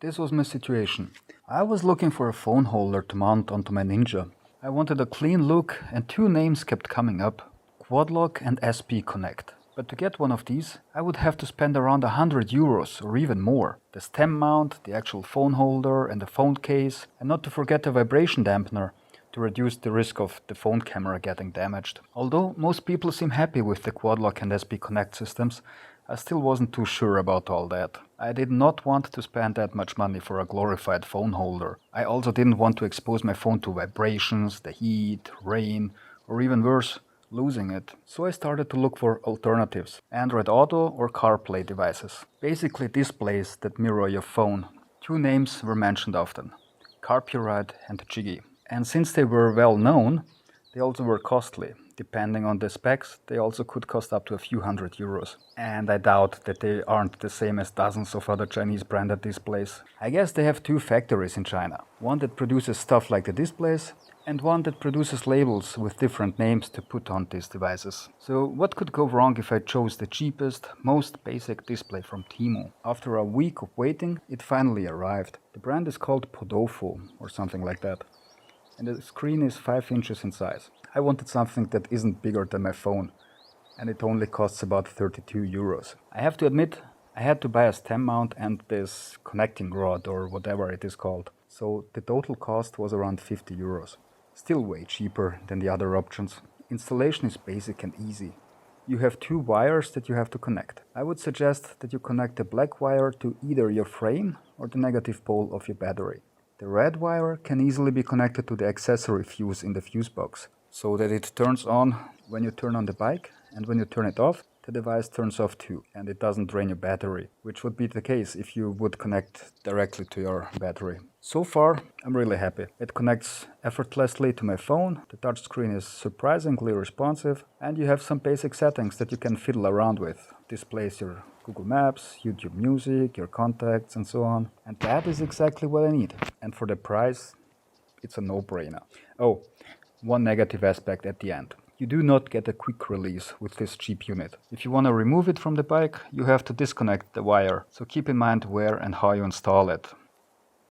This was my situation. I was looking for a phone holder to mount onto my Ninja. I wanted a clean look and two names kept coming up, Quadlock and SP Connect. But to get one of these, I would have to spend around €100 or even more. The stem mount, the actual phone holder and the phone case, and not to forget the vibration dampener to reduce the risk of the phone camera getting damaged. Although most people seem happy with the Quadlock and SP Connect systems, I still wasn't too sure about all that. I did not want to spend that much money for a glorified phone holder. I also didn't want to expose my phone to vibrations, the heat, rain, or even worse, losing it. So I started to look for alternatives, Android Auto or CarPlay devices. Basically displays that mirror your phone. Two names were mentioned often, CarPlay and Jiggy. And since they were well known, they also were costly. Depending on the specs, they also could cost up to a few €100. And I doubt that they aren't the same as dozens of other Chinese branded displays. I guess they have two factories in China. One that produces stuff like the displays, and one that produces labels with different names to put on these devices. So what could go wrong if I chose the cheapest, most basic display from Temu? After a week of waiting, it finally arrived. The brand is called Podofo or something like that. And the screen is 5 inches in size. I wanted something that isn't bigger than my phone, and it only costs about €32. I have to admit, I had to buy a stem mount and this connecting rod or whatever it is called. So the total cost was around €50. Still way cheaper than the other options. Installation is basic and easy. You have two wires that you have to connect. I would suggest that you connect the black wire to either your frame or the negative pole of your battery. The red wire can easily be connected to the accessory fuse in the fuse box, so that it turns on when you turn on the bike, and when you turn it off, the device turns off too, and it doesn't drain your battery, which would be the case if you would connect directly to your battery. So far, I'm really happy. It connects effortlessly to my phone, the touchscreen is surprisingly responsive, and you have some basic settings that you can fiddle around with. Displays your Google Maps, YouTube Music, your contacts and so on. And that is exactly what I need. And for the price, it's a no-brainer. Oh, one negative aspect at the end. You do not get a quick release with this cheap unit. If you want to remove it from the bike, you have to disconnect the wire. So keep in mind where and how you install it.